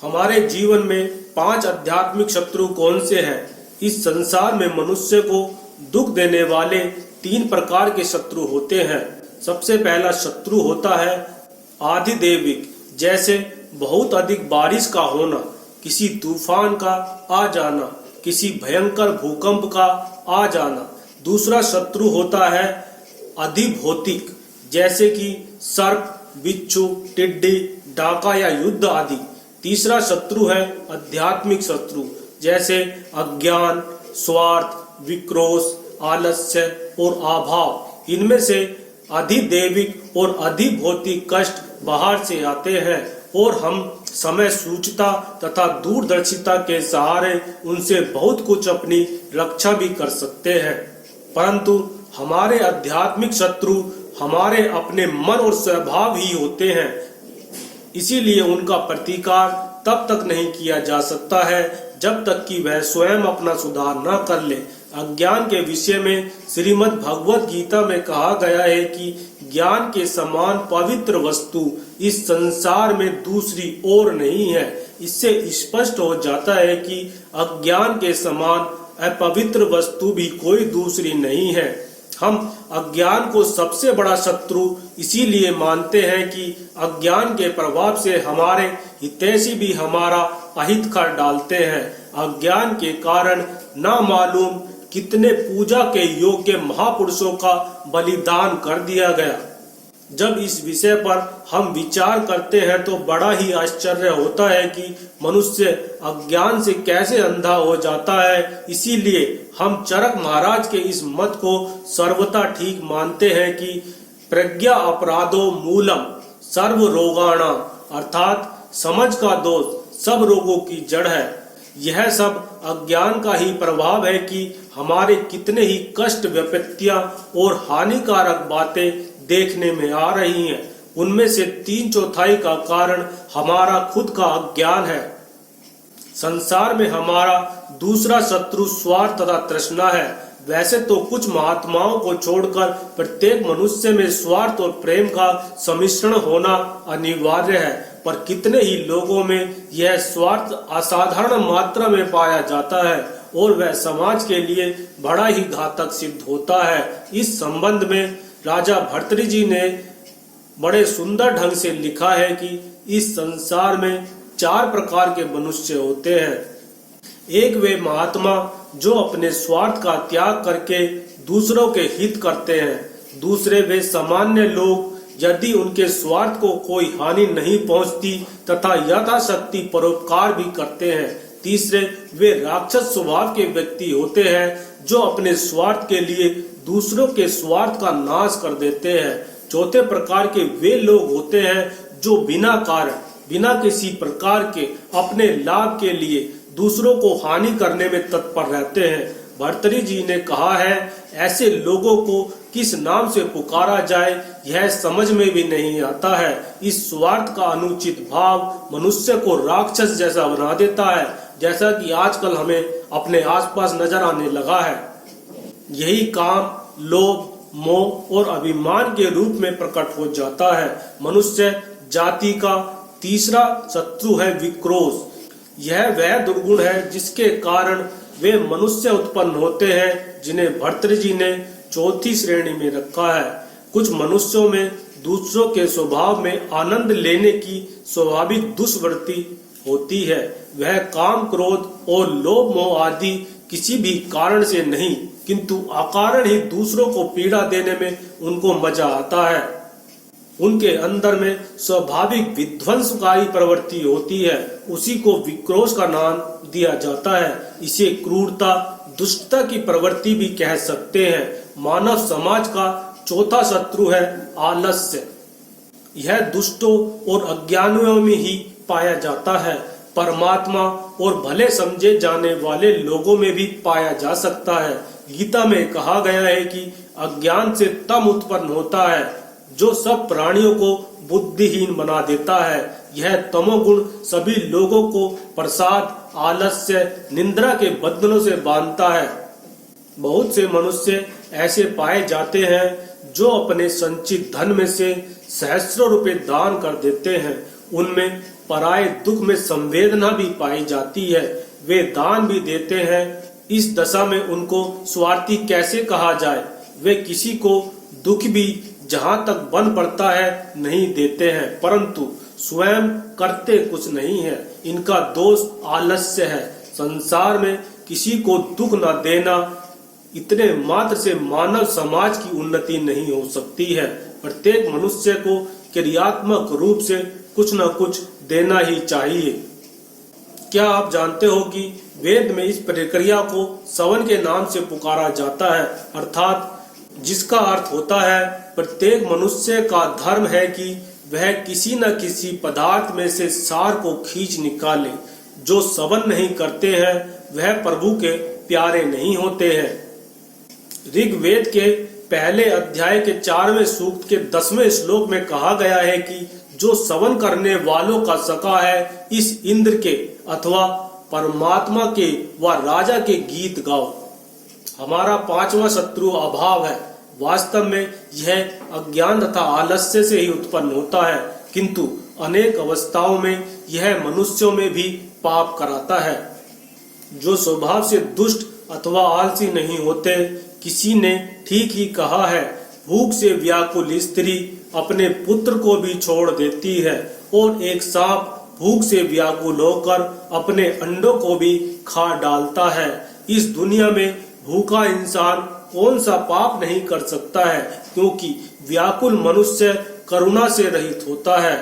हमारे जीवन में 5 आध्यात्मिक शत्रु कौन से हैं? इस संसार में मनुष्य को दुख देने वाले 3 प्रकार के शत्रु होते हैं। सबसे पहला शत्रु होता है आधिदैविक, जैसे बहुत अधिक बारिश का होना, किसी तूफान का आ जाना, किसी भयंकर भूकंप का आ जाना। दूसरा शत्रु होता है अधिभौतिक, जैसे कि सर्प, बिच्छू, टिड्डी, डाका या युद्ध आदि। तीसरा शत्रु है आध्यात्मिक शत्रु, जैसे अज्ञान, स्वार्थ, विक्रोश, आलस्य और अभाव। इनमें से अधिदैविक और अधिभौतिक कष्ट बाहर से आते हैं और हम समय सूचता तथा दूरदर्शिता के सहारे उनसे बहुत कुछ अपनी रक्षा भी कर सकते हैं। परंतु हमारे आध्यात्मिक शत्रु हमारे अपने मन और स्वभाव ही होते हैं, इसीलिए उनका प्रतिकार तब तक नहीं किया जा सकता है जब तक कि वह स्वयं अपना सुधार न कर ले। अज्ञान के विषय में श्रीमद् भगवत गीता में कहा गया है कि ज्ञान के समान पवित्र वस्तु इस संसार में दूसरी और नहीं है। इससे स्पष्ट हो जाता है कि अज्ञान के समान अपवित्र वस्तु भी कोई दूसरी नहीं है। हम अज्ञान को सबसे बड़ा शत्रु इसीलिए मानते हैं कि अज्ञान के प्रभाव से हमारे हितैषी भी हमारा अहित कर डालते हैं। अज्ञान के कारण ना मालूम कितने पूजा के योग्य महापुरुषों का बलिदान कर दिया गया। जब इस विषय पर हम विचार करते हैं तो बड़ा ही आश्चर्य होता है कि मनुष्य अज्ञान से कैसे अंधा हो जाता है। इसीलिए हम चरक महाराज के इस मत को सर्वथा ठीक मानते हैं कि प्रज्ञा अपराधो मूलम सर्व रोगाणाम, अर्थात समझ का दोष सब रोगों की जड़ है। यह सब अज्ञान का ही प्रभाव है कि हमारे कितने ही कष्ट, विपत्तियां और हानिकारक बातें देखने में आ रही हैं। उनमें से 3/4 का कारण हमारा खुद का अज्ञान है। संसार में हमारा दूसरा शत्रु स्वार्थ तथा तृष्णा है। वैसे तो कुछ महात्माओं को छोड़कर प्रत्येक मनुष्य में स्वार्थ और प्रेम का सम्मिश्रण होना अनिवार्य है, पर कितने ही लोगों में यह स्वार्थ असाधारण मात्रा में पाया जाता है और वह समाज के लिए बड़ा ही घातक सिद्ध होता है। इस संबंध में राजा भर्तृहरि जी ने बड़े सुंदर ढंग से लिखा है कि इस संसार में 4 प्रकार के मनुष्य होते हैं। एक वे महात्मा जो अपने स्वार्थ का त्याग करके दूसरों के हित करते हैं। दूसरे वे सामान्य लोग, यदि उनके स्वार्थ को कोई हानि नहीं पहुंचती तथा यथाशक्ति परोपकार भी करते हैं। तीसरे वे राक्षस स्वभाव के व्यक्ति होते हैं जो अपने स्वार्थ के लिए दूसरों के स्वार्थ का नाश कर देते हैं। चौथे प्रकार के वे लोग होते हैं जो बिना कारण, बिना किसी प्रकार के अपने लाभ के लिए दूसरों को हानि करने में तत्पर रहते हैं। भर्तृहरि जी ने कहा है, ऐसे लोगों को किस नाम से पुकारा जाए यह समझ में भी नहीं आता है। इस स्वार्थ का अनुचित भाव मनुष्य को राक्षस जैसा बना देता है, जैसा कि आजकल हमें अपने आसपास नजर आने लगा है। यही काम लोभ, मोह और अभिमान के रूप में प्रकट हो जाता है। मनुष्य जाति का तीसरा शत्रु है विक्रोश। यह वह दुर्गुण है जिसके कारण वे मनुष्य उत्पन्न होते हैं, जिन्हें भर्तृहरि जी ने 4थी श्रेणी में रखा है। कुछ मनुष्यों में दूसरों के स्वभाव में आनंद लेने की स्वाभाविक दुष्वृत्ति होती है। वह काम, क्रोध और लोभ मोह आदि किसी भी कारण से नहीं, किंतु अकारण ही दूसरों को पीड़ा देने में उनको मजा आता है। उनके अंदर में स्वाभाविक विध्वंसकारी प्रवृत्ति होती है, उसी को विक्रोश का नाम दिया जाता है। इसे क्रूरता, दुष्टता की प्रवृत्ति भी कह सकते हैं। मानव समाज का चौथा शत्रु है आलस्य। यह दुष्टों और अज्ञानियों में ही पाया जाता है। परमात्मा और भले समझे जाने वाले लोगों में भी पाया जा सकता है। गीता में कहा गया है कि अज्ञान से तम उत्पन्न होता है जो सब प्राणियों को बुद्धिहीन बना देता है। यह तमोगुण सभी लोगों को प्रसाद, आलस्य, निंद्रा के बंधनों से बांधता है। बहुत से मनुष्य ऐसे पाए जाते हैं जो अपने संचित धन में से सहस्रों रुपए दान कर देते हैं, उनमें पराये दुख में संवेदना भी पाई जाती है। वे दान भी देते हैं। इस दशा में उनको स्वार्थी कैसे कहा जाए? वे किसी को दुख भी जहां तक बन पड़ता है नहीं देते हैं, परंतु स्वयं करते कुछ नहीं है। इनका दोष आलस्य है। संसार में किसी को दुख न देना, इतने मात्र से मानव समाज की उन्नति नहीं हो सकती है। प्रत्येक मनुष्य को क्रियात्मक रूप से कुछ न कुछ देना ही चाहिए। क्या आप जानते हो कि वेद में इस प्रक्रिया को सवन के नाम से पुकारा जाता है, अर्थात जिसका अर्थ होता है प्रत्येक मनुष्य का धर्म है कि वह किसी न किसी पदार्थ में से सार को खींच निकाले। जो सवन नहीं करते हैं वह प्रभु के प्यारे नहीं होते हैं। ऋग्वेद के पहले अध्याय के 4वें सूक्त के 10वें श्लोक में कहा गया है कि जो सवन करने वालों का सखा है, इस इंद्र के अथवा परमात्मा के व राजा के गीत गाओ। हमारा 5वां शत्रु अभाव है। वास्तव में यह अज्ञान तथा आलस्य से ही उत्पन्न होता है, किंतु अनेक अवस्थाओं में यह मनुष्यों में भी पाप कराता है। जो स्वभाव से दुष्ट अथवा आलसी नहीं होते, किसी ने ठीक ही कहा है, भूख से व्याकुल स्त्री अपने पुत्र को भी छोड़ देती है और एक सांप भूख से व्याकुल होकर अपने अंडों को भी खा डालता है। इस दुनिया में भूखा इंसान कौन सा पाप नहीं कर सकता है, क्योंकि व्याकुल मनुष्य करुणा से रहित होता है।